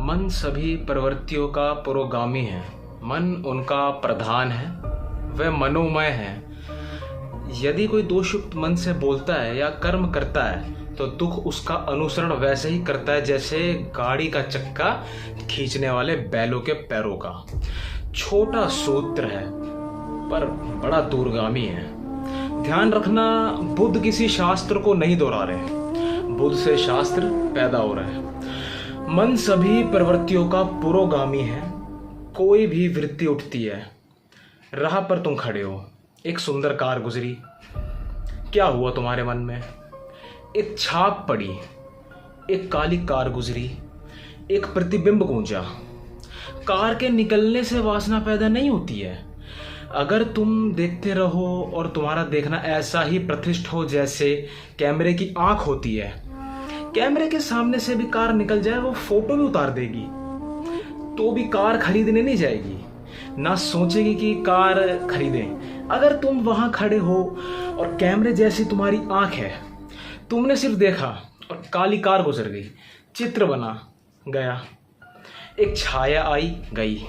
मन सभी प्रवृत्तियों का पुरोगामी है। मन उनका प्रधान है, वह मनोमय है। यदि कोई दोषयुक्त मन से बोलता है या कर्म करता है तो दुख उसका अनुसरण वैसे ही करता है जैसे गाड़ी का चक्का खींचने वाले बैलों के पैरों का। छोटा सूत्र है पर बड़ा दूरगामी है। ध्यान रखना, बुद्ध किसी शास्त्र को नहीं दोहरा रहे, बुद्ध से शास्त्र पैदा हो रहा है। मन सभी प्रवृत्तियों का पुरोगामी है। कोई भी वृत्ति उठती है, राह पर तुम खड़े हो, एक सुंदर कार गुजरी, क्या हुआ तुम्हारे मन में? एक छाप पड़ी, एक काली कार गुजरी, एक प्रतिबिंब गूंजा। कार के निकलने से वासना पैदा नहीं होती है। अगर तुम देखते रहो और तुम्हारा देखना ऐसा ही प्रतिष्ठ हो जैसे कैमरे की आंख होती है, कैमरे के सामने से भी कार निकल जाए, वो फोटो भी उतार देगी, तो भी कार खरीदने नहीं जाएगी, ना सोचेगी कि कार खरीदें। अगर तुम वहां खड़े हो और कैमरे जैसी तुम्हारी आंख है, तुमने सिर्फ देखा और काली कार गुजर गई, चित्र बना गया, एक छाया आई गई,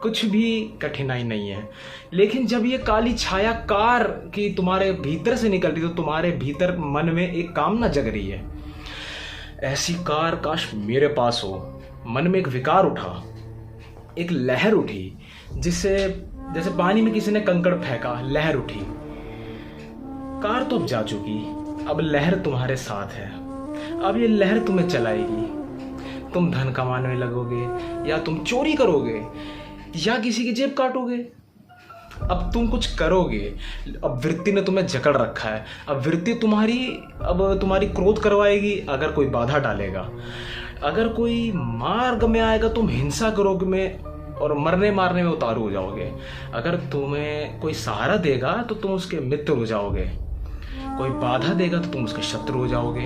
कुछ भी कठिनाई नहीं है। लेकिन जब ये काली छाया कार की तुम्हारे भीतर से निकल रही तो तुम्हारे भीतर मन में एक कामना जग रही है, ऐसी कार काश मेरे पास हो। मन में एक विकार उठा, एक लहर उठी, जिससे जैसे पानी में किसी ने कंकड़ फेंका, लहर उठी। कार तो अब जा चुकी, अब लहर तुम्हारे साथ है। अब ये लहर तुम्हें चलाएगी। तुम धन कमाने लगोगे, या तुम चोरी करोगे, या किसी की जेब काटोगे। अब तुम कुछ करोगे। अब वृत्ति ने तुम्हें जकड़ रखा है। अब वृत्ति तुम्हारी क्रोध करवाएगी अगर कोई बाधा डालेगा। अगर कोई मार्ग में आएगा तुम हिंसा करोगे में और मरने मारने में उतारू हो जाओगे। अगर तुम्हें कोई सहारा देगा तो तुम उसके मित्र हो जाओगे, कोई बाधा देगा तो तुम उसके शत्रु हो जाओगे।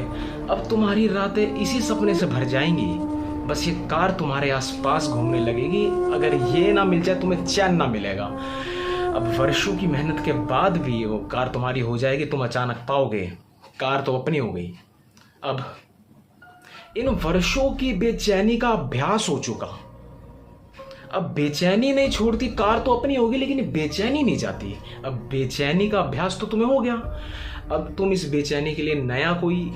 अब तुम्हारी रातें इसी सपने से भर जाएंगी, बस ये कार तुम्हारे आसपास घूमने लगेगी। अगर ये ना मिल जाए तुम्हें चैन ना मिलेगा। अब वर्षों की मेहनत के बाद भी वो कार तुम्हारी हो जाएगी, तुम अचानक पाओगे कार तो अपनी हो गई। अब इन वर्षों की बेचैनी का अभ्यास हो चुका। अब बेचैनी नहीं छोड़ती, कार तो अपनी होगी लेकिन बेचैनी नहीं जाती। अब बेचैनी का अभ्यास तो तुम्हें हो गया। अब तुम इस बेचैनी के लिए नया कोई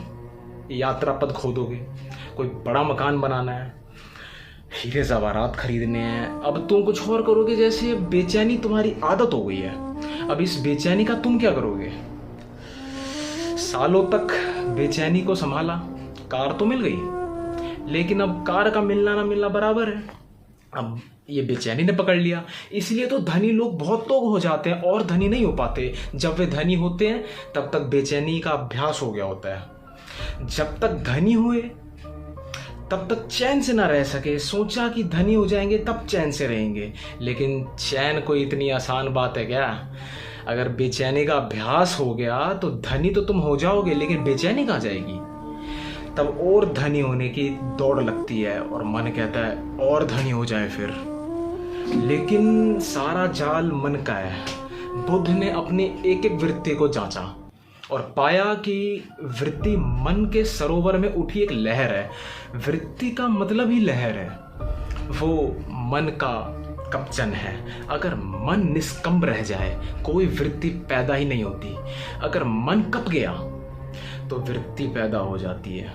यात्रा पथ खोदोगे, कोई बड़ा मकान बनाना है, हीरे जवाहरात खरीदने हैं। अब तुम कुछ और करोगे, जैसे बेचैनी तुम्हारी आदत हो गई है। अब इस बेचैनी का तुम क्या करोगे? सालों तक बेचैनी को संभाला, कार तो मिल गई, लेकिन अब कार का मिलना ना मिलना बराबर है। अब ये बेचैनी ने पकड़ लिया। इसलिए तो धनी लोग बहुत लोग हो जाते हैं और धनी नहीं हो पाते। जब वे धनी होते हैं तब तक बेचैनी का अभ्यास हो गया होता है। जब तक धनी हुए तब तक चैन से ना रह सके, सोचा कि धनी हो जाएंगे तब चैन से रहेंगे, लेकिन चैन कोई इतनी आसान बात है क्या? अगर बेचैनी का अभ्यास हो गया तो धनी तो तुम हो जाओगे, लेकिन बेचैनी कहाँ जाएगी? तब और धनी होने की दौड़ लगती है और मन कहता है और धनी हो जाए फिर। लेकिन सारा जाल मन का है। बुद्ध ने अपनी एक एक वृत्ति को जांचा और पाया कि वृत्ति मन के सरोवर में उठी एक लहर है। वृत्ति का मतलब ही लहर है, वो मन का कपचन है। अगर मन निष्कंप रह जाए कोई वृत्ति पैदा ही नहीं होती। अगर मन कप गया तो वृत्ति पैदा हो जाती है।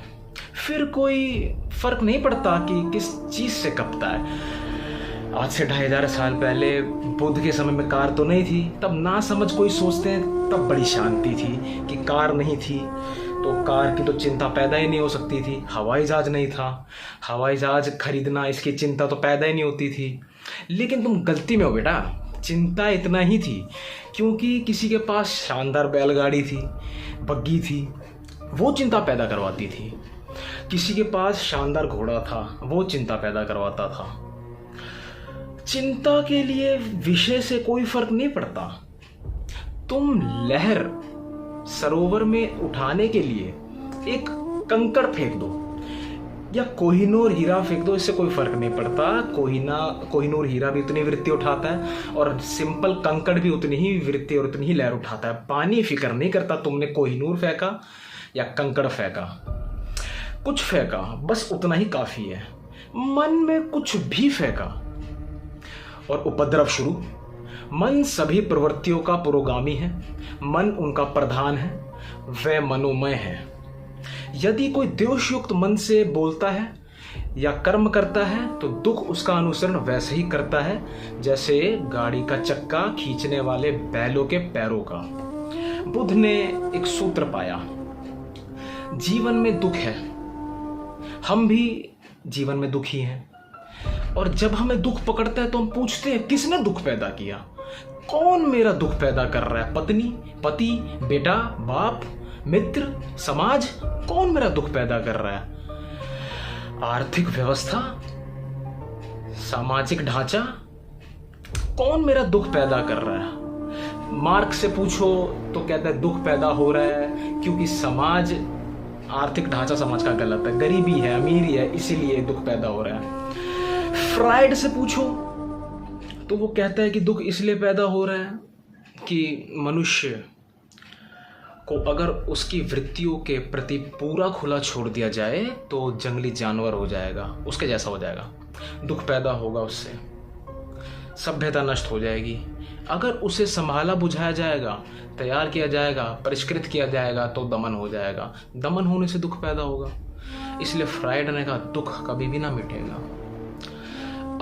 फिर कोई फर्क नहीं पड़ता कि किस चीज से कपता है। आज से 2500 साल पहले बुद्ध के समय में कार तो नहीं थी, तब ना समझ कोई सोचते हैं तब बड़ी शांति थी कि कार नहीं थी तो कार की तो चिंता पैदा ही नहीं हो सकती थी। हवाई जहाज नहीं था, हवाई जहाज खरीदना इसकी चिंता तो पैदा ही नहीं होती थी। लेकिन तुम गलती में हो बेटा, चिंता इतना ही थी क्योंकि किसी के पास शानदार बैलगाड़ी थी, बग्गी थी, वो चिंता पैदा करवाती थी। किसी के पास शानदार घोड़ा था, वो चिंता पैदा करवाता था। चिंता के लिए विषय से कोई फर्क नहीं पड़ता। तुम लहर सरोवर में उठाने के लिए एक कंकड़ फेंक दो या कोहिनूर हीरा फेंक दो, इससे कोई फर्क नहीं पड़ता। कोहिनूर हीरा भी उतनी वृत्ति उठाता है और सिंपल कंकड़ भी उतनी ही वृत्ति और उतनी ही लहर उठाता है। पानी फिक्र नहीं करता तुमने कोहिनूर फेंका या कंकड़ फेंका, कुछ फेंका, बस उतना ही काफी है। मन में कुछ भी फेंका और उपद्रव शुरू। मन सभी प्रवृत्तियों का पुरोगामी है, मन उनका प्रधान है, वह मनोमय है। यदि कोई दोषयुक्त मन से बोलता है या कर्म करता है तो दुख उसका अनुसरण वैसे ही करता है जैसे गाड़ी का चक्का खींचने वाले बैलों के पैरों का। बुद्ध ने एक सूत्र पाया, जीवन में दुख है, हम भी जीवन में दुखी हैं, और जब हमें दुख पकड़ता है तो हम पूछते हैं किसने दुख पैदा किया, कौन मेरा दुख पैदा कर रहा है, पत्नी, पति, बेटा, बाप, मित्र, समाज, कौन मेरा दुख पैदा कर रहा है? आर्थिक व्यवस्था, सामाजिक ढांचा, कौन मेरा दुख पैदा कर रहा है? मार्क्स से पूछो तो कहता है दुख पैदा हो रहा है क्योंकि समाज, आर्थिक ढांचा समाज का गलत है, गरीबी है, अमीरी है, इसीलिए दुख पैदा हो रहा है। फ्राइड से पूछो तो वो कहता है कि दुख इसलिए पैदा हो रहा है कि मनुष्य को अगर उसकी वृत्तियों के प्रति पूरा खुला छोड़ दिया जाए तो जंगली जानवर हो जाएगा, उसके जैसा हो जाएगा, दुख पैदा होगा उससे, सभ्यता नष्ट हो जाएगी। अगर उसे संभाला बुझाया जाएगा, तैयार किया जाएगा, परिष्कृत किया जाएगा तो दमन हो जाएगा, दमन होने से दुख पैदा होगा। इसलिए फ्राइड ने कहा दुख कभी भी ना मिटेगा।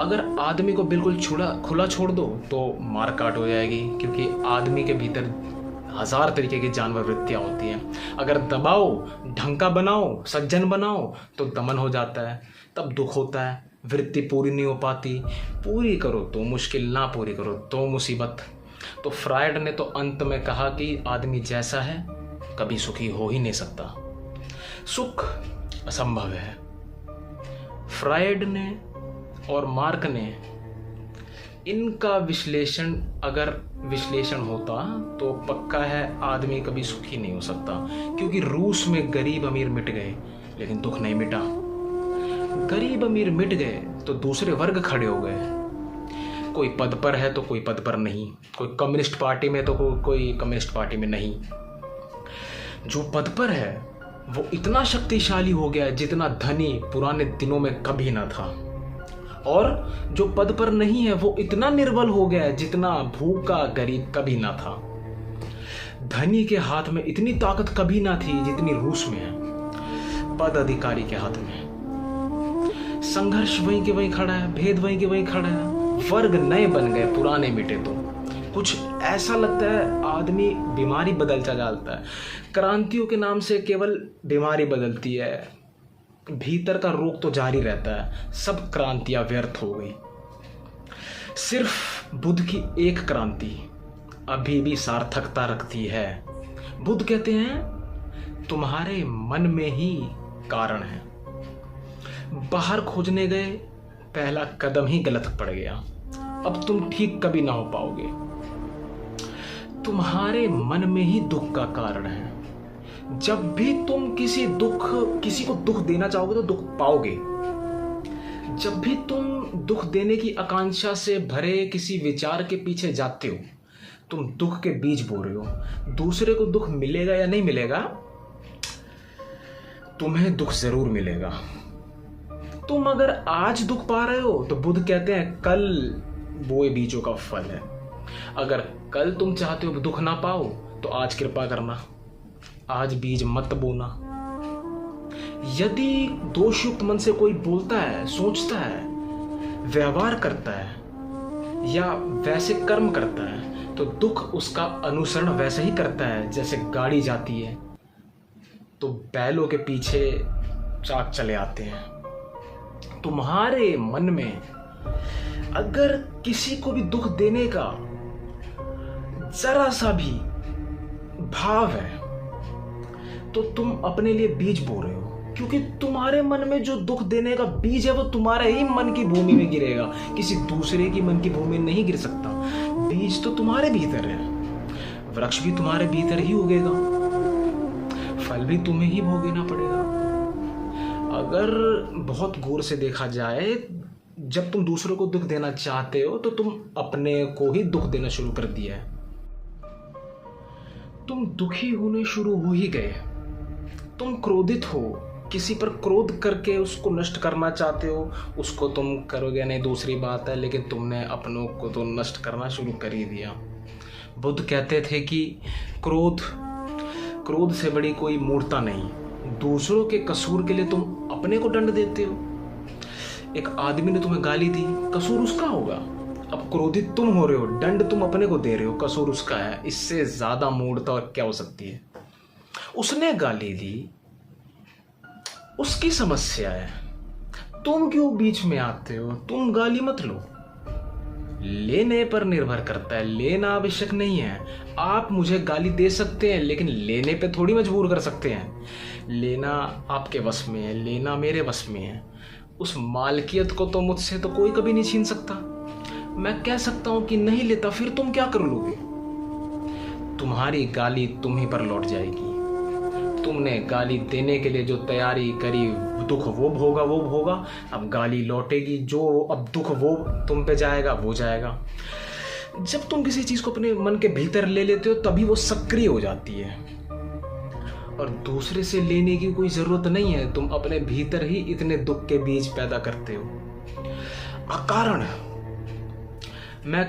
अगर आदमी को बिल्कुल खुला छोड़ दो तो मार काट हो जाएगी, क्योंकि आदमी के भीतर हजार तरीके की जानवर वृत्तियां होती हैं। अगर दबाओ, ढंका बनाओ, सज्जन बनाओ तो दमन हो जाता है, तब दुख होता है, वृत्ति पूरी नहीं हो पाती, पूरी करो तो मुश्किल, ना पूरी करो तो मुसीबत। तो फ्राइड ने तो अंत में कहा कि आदमी जैसा है कभी सुखी हो ही नहीं सकता, सुख असंभव है। फ्राइड ने और मार्क ने इनका विश्लेषण, अगर विश्लेषण होता तो पक्का है आदमी कभी सुखी नहीं हो सकता, क्योंकि रूस में गरीब अमीर मिट गए लेकिन दुख नहीं मिटा। गरीब अमीर मिट गए तो दूसरे वर्ग खड़े हो गए, कोई पद पर है तो कोई पद पर नहीं, कोई कम्युनिस्ट पार्टी में तो कोई कम्युनिस्ट पार्टी में नहीं। जो पद पर है वो इतना शक्तिशाली हो गया जितना धनी पुराने दिनों में कभी ना था, और जो पद पर नहीं है वो इतना निर्बल हो गया है जितना भूखा गरीब कभी ना था। धनी के हाथ में इतनी ताकत कभी ना थी जितनी रूस में है, पद अधिकारी के हाथ में। संघर्ष वहीं के वहीं खड़ा है, भेद वहीं के वहीं खड़ा है, वर्ग नए बन गए, पुराने मिटे। तो कुछ ऐसा लगता है आदमी बीमारी बदलता जाता है, क्रांतियों के नाम से केवल बीमारी बदलती है, भीतर का रोग तो जारी रहता है। सब क्रांतियां व्यर्थ हो गई, सिर्फ बुद्ध की एक क्रांति अभी भी सार्थकता रखती है। बुद्ध कहते हैं तुम्हारे मन में ही कारण है, बाहर खोजने गए, पहला कदम ही गलत पड़ गया, अब तुम ठीक कभी ना हो पाओगे। तुम्हारे मन में ही दुख का कारण है, जब भी तुम किसी को दुख देना चाहोगे तो दुख पाओगे। जब भी तुम दुख देने की आकांक्षा से भरे किसी विचार के पीछे जाते हो, तुम दुख के बीज बो रहे हो। दूसरे को दुख मिलेगा या नहीं मिलेगा, तुम्हें दुख जरूर मिलेगा। तुम अगर आज दुख पा रहे हो तो बुद्ध कहते हैं कल बोए बीजों का फल है। अगर कल तुम चाहते हो दुख ना पाओ तो आज कृपा करना, आज बीज मत बोना। यदि दोषयुक्त मन से कोई बोलता है, सोचता है, व्यवहार करता है या वैसे कर्म करता है तो दुख उसका अनुसरण वैसे ही करता है जैसे गाड़ी जाती है तो बैलों के पीछे चाक चले आते हैं। तुम्हारे मन में अगर किसी को भी दुख देने का जरा सा भी भाव है तो तुम अपने लिए बीज बो रहे हो, क्योंकि तुम्हारे मन में जो दुख देने का बीज है वो तुम्हारे ही मन की भूमि में गिरेगा, किसी दूसरे की मन की भूमि में नहीं गिर सकता। बीज तो तुम्हारे भीतर है, वृक्ष भी तुम्हारे भीतर ही उगेगा, फल भी तुम्हें ही भोगना पड़ेगा। अगर बहुत गौर से देखा जाए, जब तुम दूसरों को दुख देना चाहते हो तो तुम अपने को ही दुख देना शुरू कर दिया है। तुम दुखी होने शुरू हो ही गए, तुम क्रोधित हो किसी पर क्रोध करके उसको नष्ट करना चाहते हो, उसको तुम करोगे नहीं दूसरी बात है, लेकिन तुमने अपनों को तो नष्ट करना शुरू कर ही दिया। बुद्ध कहते थे कि क्रोध से बड़ी कोई मूर्खता नहीं। दूसरों के कसूर के लिए तुम अपने को दंड देते हो। एक आदमी ने तुम्हें गाली दी, कसूर उसका होगा, अब क्रोधित तुम हो रहे हो, दंड तुम अपने को दे रहे हो, कसूर उसका है। इससे ज्यादा मूर्खता और क्या हो सकती है। उसने गाली दी, उसकी समस्या है, तुम क्यों बीच में आते हो। तुम गाली मत लो। लेने पर निर्भर करता है, लेना आवश्यक नहीं है। आप मुझे गाली दे सकते हैं, लेकिन लेने पे थोड़ी मजबूर कर सकते हैं। लेना आपके वश में है, लेना मेरे वश में है। उस मालकियत को तो मुझसे तो कोई कभी नहीं छीन सकता। मैं कह सकता हूं कि नहीं लेता, फिर तुम क्या कर लोगे। तुम्हारी गाली तुम ही पर लौट जाएगी। तुमने गाली देने के लिए जो तैयारी करी, दुख वो भोगा, अब गाली लौटेगी। जो अब दुख वो तुम पे जाएगा, वो जाएगा। जब तुम किसी चीज को अपने मन के भीतर ले लेते हो, तभी वो सक्रिय हो जाती है। और दूसरे से लेने की कोई जरूरत नहीं है। तुम अपने भीतर ही इतने दुख के बीज पैदा करते हो अकारण। मैं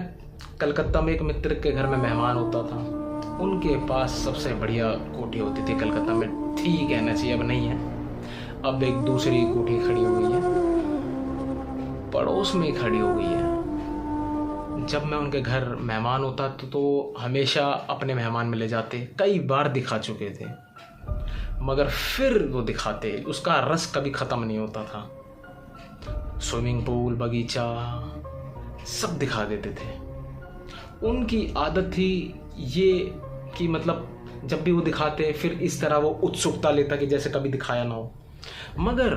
कलकत्ता में एक मित्र के घर में मेहमान होता था। उनके पास सबसे बढ़िया कोठी होती थी कलकत्ता में, थी कहना चाहिए, अब नहीं है। अब एक दूसरी कोठी खड़ी हो गई है, पड़ोस में खड़ी हो गई है। जब मैं उनके घर मेहमान होता तो हमेशा अपने मेहमान में ले जाते। कई बार दिखा चुके थे, मगर फिर वो दिखाते, उसका रस कभी ख़त्म नहीं होता था। स्विमिंग पूल, बगीचा सब दिखा देते थे। उनकी आदत थी ये कि मतलब जब भी वो दिखाते, फिर इस तरह वो उत्सुकता लेता कि जैसे कभी दिखाया ना हो। मगर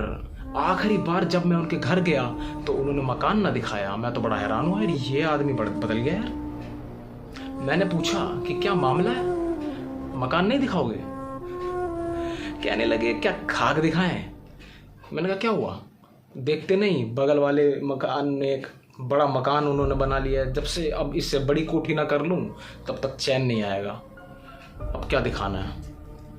आखिरी बार जब मैं उनके घर गया तो उन्होंने मकान ना दिखाया। मैं तो बड़ा हैरान हुआ, यार ये आदमी बदल गया यार। मैंने पूछा कि क्या मामला है, मकान नहीं दिखाओगे। कहने लगे क्या खाक दिखाएं। मैंने कहा क्या हुआ, देखते नहीं बगल वाले मकान में एक बड़ा मकान उन्होंने बना लिया है। जब से अब इससे बड़ी कोठी ना कर लूं तब तक चैन नहीं आएगा। अब क्या दिखाना है।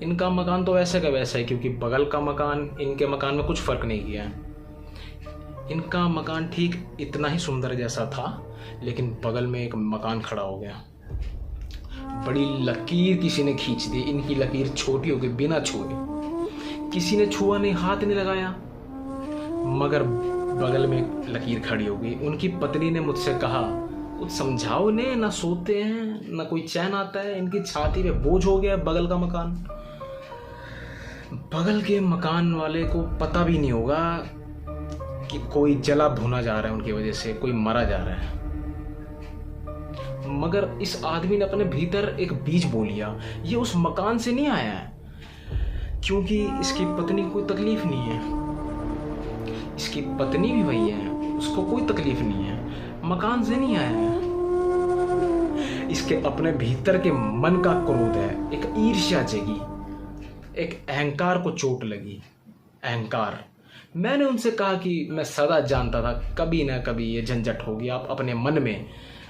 इनका मकान तो वैसे का वैसा है, क्योंकि बगल का मकान इनके मकान में कुछ फ़र्क नहीं किया है। इनका मकान ठीक इतना ही सुंदर जैसा था, लेकिन बगल में एक मकान खड़ा हो गया। बड़ी लकीर किसी ने खींच दी। इनकी लकीर छोटी हो गई बिना छुए। किसी ने छुआ नहीं, हाथ नहीं लगाया, मगर बगल में लकीर खड़ी हो गई। उनकी पत्नी ने मुझसे कहा, कुछ समझाओ ने, ना सोते हैं ना कोई चैन आता है। इनकी छाती पे बोझ हो गया बगल का मकान। बगल के मकान वाले को पता भी नहीं होगा कि कोई जला भुना जा रहा है, उनकी वजह से कोई मरा जा रहा है। मगर इस आदमी ने अपने भीतर एक बीज बो लिया। ये उस मकान से नहीं आया है, क्योंकि इसकी पत्नी को कोई तकलीफ नहीं है। इसकी पत्नी भी वही है, उसको कोई तकलीफ नहीं है। मकान से नहीं आया है। इसके अपने भीतर के मन का क्रोध है, एक ईर्ष्या जगी, एक अहंकार को चोट लगी। अहंकार। मैंने उनसे कहा कि मैं सदा जानता था कभी ना कभी ये झंझट होगी। आप अपने मन में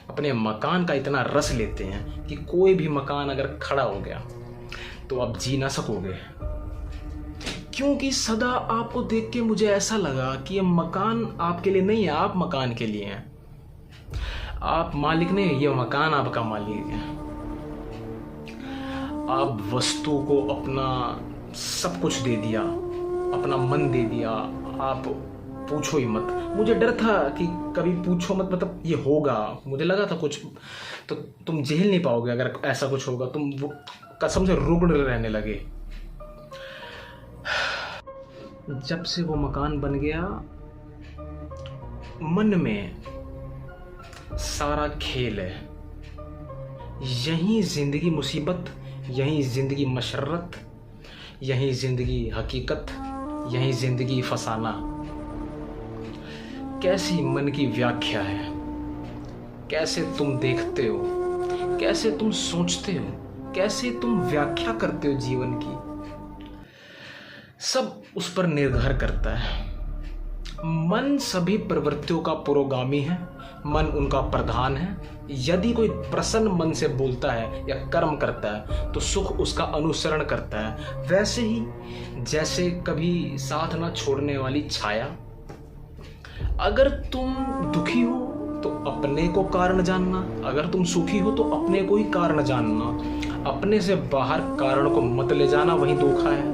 अपने मकान का इतना रस लेते हैं कि कोई भी मकान अगर खड़ा हो गया तो आप जी ना सकोगे। क्योंकि सदा आपको देख के मुझे ऐसा लगा कि ये मकान आपके लिए नहीं है, आप मकान के लिए हैं। आप मालिक नहीं, ये मकान आपका मालिक है। आप वस्तु को अपना सब कुछ दे दिया, अपना मन दे दिया। आप पूछो ही मत। मुझे डर था कि कभी पूछो मत, मतलब ये होगा। मुझे लगा था कुछ तो तुम झेल नहीं पाओगे अगर ऐसा कुछ होगा। तुम वो कसम से रुग्ण रहने लगे। जब से वो मकान बन गया, मन में सारा खेल है। यहीं जिंदगी मुसीबत, यहीं जिंदगी मशर्रत, यहीं जिंदगी हकीकत, यहीं जिंदगी फसाना। कैसी मन की व्याख्या है, कैसे तुम देखते हो, कैसे तुम सोचते हो, कैसे तुम व्याख्या करते हो जीवन की, सब उस पर निर्भर करता है। मन सभी प्रवृत्तियों का पुरोगामी है, मन उनका प्रधान है। यदि कोई प्रसन्न मन से बोलता है या कर्म करता है तो सुख उसका अनुसरण करता है। वैसे ही जैसे कभी साथ ना छोड़ने वाली छाया। अगर तुम दुखी हो तो अपने को कारण जानना, अगर तुम सुखी हो तो अपने को ही कारण जानना। अपने से बाहर कारण को मत ले जाना, वही धोखा है।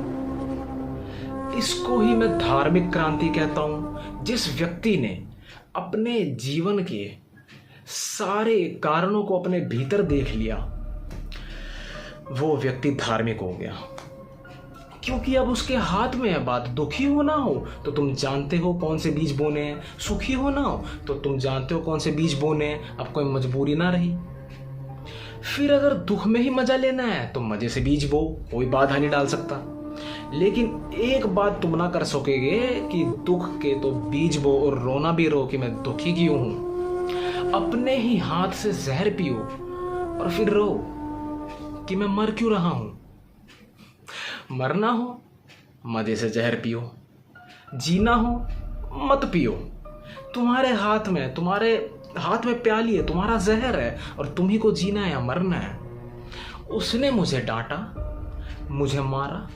इसको ही मैं धार्मिक क्रांति कहता हूं। जिस व्यक्ति ने अपने जीवन के सारे कारणों को अपने भीतर देख लिया, वो व्यक्ति धार्मिक हो गया। क्योंकि अब उसके हाथ में है बात। दुखी हो ना हो तो तुम जानते हो कौन से बीज बोने हैं, सुखी हो ना हो तो तुम जानते हो कौन से बीज बोने हैं। अब कोई मजबूरी ना रही। फिर अगर दुख में ही मजा लेना है तो मजे से बीज बो, कोई बाधा नहीं डाल सकता। लेकिन एक बात तुम ना कर सकोगे कि दुख के तो बीज बो और रोना भी रो कि मैं दुखी क्यों हूं। अपने ही हाथ से जहर पियो और फिर रो कि मैं मर क्यों रहा हूं। मरना हो मजे से जहर पियो, जीना हो मत पियो। तुम्हारे हाथ में प्याली है, तुम्हारा जहर है और तुम्ही को जीना है या मरना है। उसने मुझे डांटा, मुझे मारा,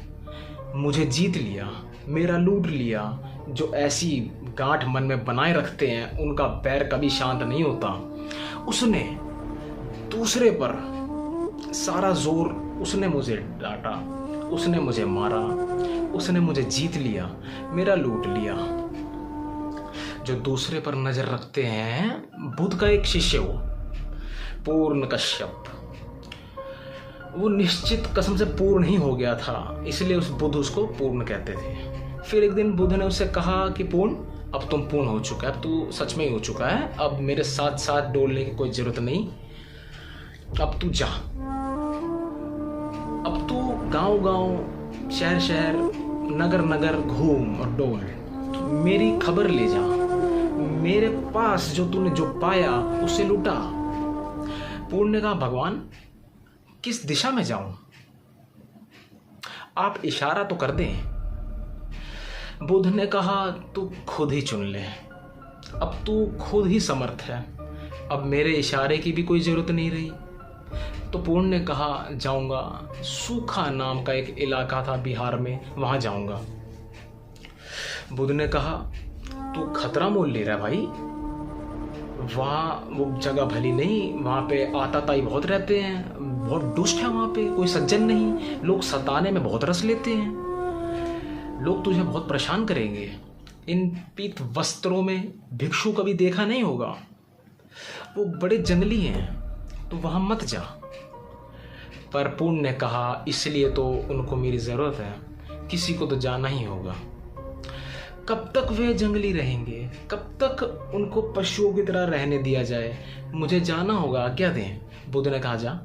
मुझे जीत लिया, मेरा लूट लिया। जो ऐसी गांठ मन में बनाए रखते हैं उनका पैर कभी शांत नहीं होता। उसने दूसरे पर सारा जोर, उसने मुझे डांटा, उसने मुझे मारा, उसने मुझे जीत लिया, मेरा लूट लिया। जो दूसरे पर नजर रखते हैं, बुद्ध का एक शिष्य हो पूर्ण कश्यप, वो निश्चित कसम से पूर्ण ही हो गया था, इसलिए उस बुद्ध उसको पूर्ण कहते थे। फिर एक दिन बुद्ध ने उससे कहा कि पूर्ण, अब तुम पूर्ण हो चुका है, अब तू सच में ही हो चुका है, अब मेरे साथ साथ डोलने की कोई जरूरत नहीं, अब तू जा, अब तू गांव गांव, शहर शहर, नगर नगर घूम और डोल, मेरी खबर ले जा, मेरे पास जो तूने जो पाया उसे लुटा। पूर्ण ने कहा, भगवान किस दिशा में जाऊं, आप इशारा तो कर दें। बुद्ध ने कहा, तू खुद ही चुन ले, अब तू खुद ही समर्थ है, अब मेरे इशारे की भी कोई जरूरत नहीं रही। तो पूर्ण ने कहा, जाऊंगा, सूखा नाम का एक इलाका था बिहार में, वहां जाऊंगा। बुद्ध ने कहा, तू खतरा मोल ले रहा है भाई, वहाँ वो जगह भली नहीं, वहाँ पे आताताई बहुत रहते हैं, बहुत दुष्ट है वहाँ पे, कोई सज्जन नहीं, लोग सताने में बहुत रस लेते हैं, लोग तुझे बहुत परेशान करेंगे। इन पीत वस्त्रों में भिक्षु कभी देखा नहीं होगा, वो बड़े जंगली हैं, तो वहाँ मत जा। पर पूर्ण ने कहा, इसलिए तो उनको मेरी ज़रूरत है, किसी को तो जाना ही होगा। कब तक वे जंगली रहेंगे, कब तक उनको पशुओं की तरह रहने दिया जाए, मुझे जाना होगा, आज्ञा दें। बुद्ध ने कहा, जा,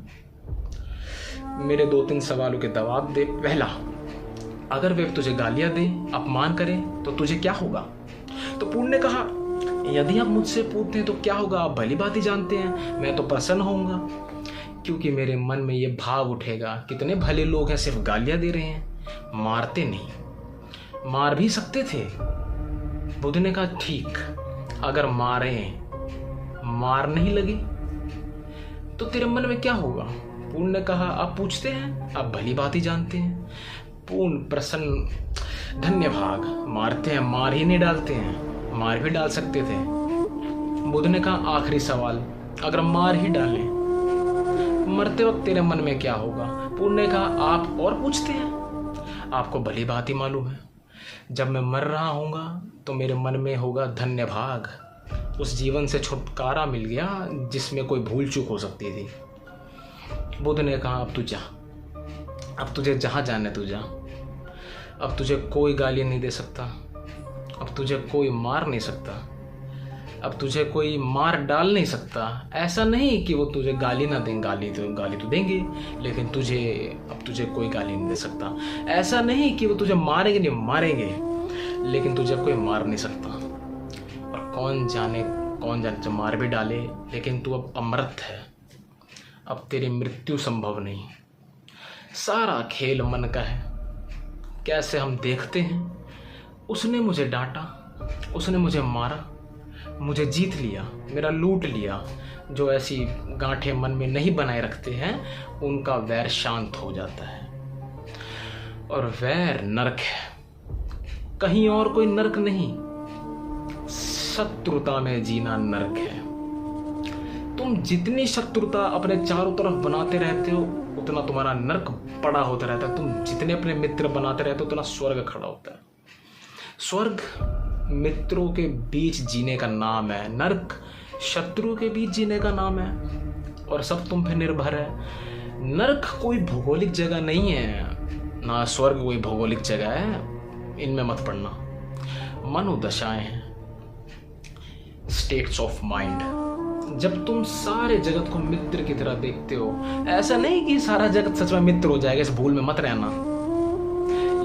मेरे 2-3 सवालों के जवाब दे। पहला, अगर वे तुझे गालियां दें, अपमान करें तो तुझे क्या होगा। तो पूर्ण ने कहा, यदि आप मुझसे पूछते हैं तो क्या होगा, आप भली बात ही जानते हैं, मैं तो प्रसन्न होऊंगा, क्योंकि मेरे मन में ये भाव उठेगा, कितने भले लोग हैं, सिर्फ गालियां दे रहे हैं, मारते नहीं, मार भी सकते थे। बुद्ध ने कहा, ठीक, अगर मार नहीं लगे तो तेरे मन में क्या होगा। पूर्ण ने कहा, आप पूछते हैं, आप भली बात ही जानते हैं। पूर्ण प्रसन्न, धन्य भाग, मारते हैं, मार ही नहीं डालते हैं, मार भी डाल सकते थे। बुद्ध ने कहा, आखिरी सवाल, अगर मार ही डालें, मरते वक्त तेरे मन में क्या होगा। पूर्ण ने कहा, आप और पूछते हैं, आपको भली बात ही मालूम है, जब मैं मर रहा हूँगा तो मेरे मन में होगा धन्य भाग, उस जीवन से छुटकारा मिल गया जिसमें कोई भूल चूक हो सकती थी। बुद्ध ने कहा, अब तू जा, अब तुझे जहाँ जाना है तू जा, अब तुझे कोई गाली नहीं दे सकता, अब तुझे कोई मार नहीं सकता, अब तुझे कोई मार डाल नहीं सकता। ऐसा नहीं कि वो तुझे गाली ना दें, गाली तो देंगे, लेकिन अब तुझे कोई गाली नहीं दे सकता। ऐसा नहीं कि वो तुझे मारेंगे नहीं, मारेंगे, लेकिन तुझे कोई मार नहीं सकता। और कौन जाने जो मार भी डाले, लेकिन तू अब अमृत है, अब तेरी मृत्यु संभव नहीं। सारा खेल मन का है, कैसे हम देखते हैं। उसने मुझे डांटा, उसने मुझे मारा, मुझे जीत लिया, मेरा लूट लिया। जो ऐसी गांठें मन में नहीं बनाए रखते हैं उनका वैर शांत हो जाता है। और वैर नरक है, कहीं और कोई नरक नहीं। शत्रुता में जीना नरक है। तुम जितनी शत्रुता अपने चारों तरफ बनाते रहते हो उतना तुम्हारा नरक बड़ा होता रहता है। तुम जितने अपने मित्र बनाते रहते हो उतना स्वर्ग खड़ा होता है। स्वर्ग मित्रों के बीच जीने का नाम है, नरक शत्रु के बीच जीने का नाम है। और सब तुम पे निर्भर है। नरक कोई भौगोलिक जगह नहीं है, ना स्वर्ग कोई भौगोलिक जगह है, इनमें मत पड़ना। मनोदशाएं हैं, स्टेट्स ऑफ माइंड। जब तुम सारे जगत को मित्र की तरह देखते हो, ऐसा नहीं कि सारा जगत सच में मित्र हो जाएगा, इस भूल में मत रहना।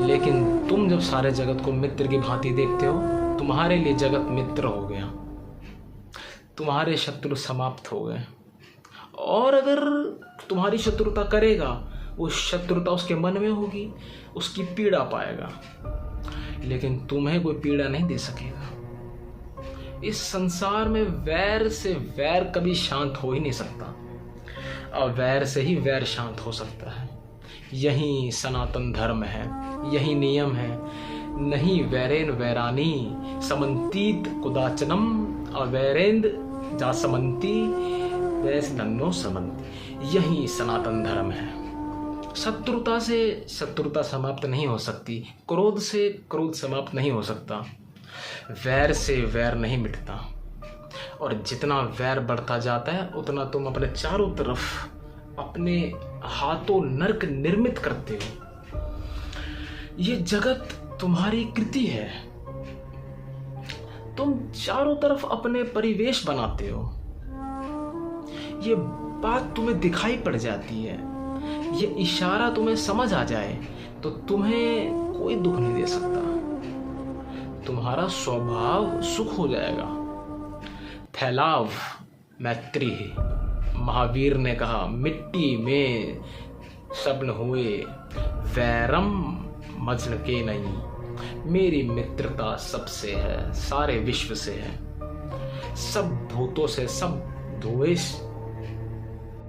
लेकिन तुम जब सारे जगत को मित्र की भांति देखते हो, तुम्हारे लिए जगत मित्र हो गया, तुम्हारे शत्रु समाप्त हो गए। और अगर तुम्हारी शत्रुता करेगा, वो शत्रुता उसके मन में होगी, उसकी पीड़ा पाएगा, लेकिन तुम्हें कोई पीड़ा नहीं दे सकेगा। इस संसार में वैर से वैर कभी शांत हो ही नहीं सकता, और वैर से ही वैर शांत हो सकता है। यही सनातन धर्म है, यही नियम है। नहीं वैरेन वैरानी समंतीत कुदाचनम अवैरेंद जा समंती वैस नन्नो समंती। यही सनातन धर्म है। शत्रुता से शत्रुता समाप्त नहीं हो सकती, क्रोध से क्रोध समाप्त नहीं हो सकता, वैर से वैर नहीं मिटता। और जितना वैर बढ़ता जाता है उतना तुम अपने चारों तरफ अपने हाथों नरक निर्मित करते हो। ये जगत तुम्हारी कृति है, तुम चारों तरफ अपने परिवेश बनाते हो। ये बात तुम्हें दिखाई पड़ जाती है, ये इशारा तुम्हें समझ आ जाए तो तुम्हें कोई दुख नहीं दे सकता। तुम्हारा स्वभाव सुख हो जाएगा। फैलाव मैत्री है। महावीर ने कहा, मिट्टी में सब्न हुए वैरम मजन के नहीं। मेरी मित्रता सबसे है, सारे विश्व से है, सब भूतों से, सब द्वेष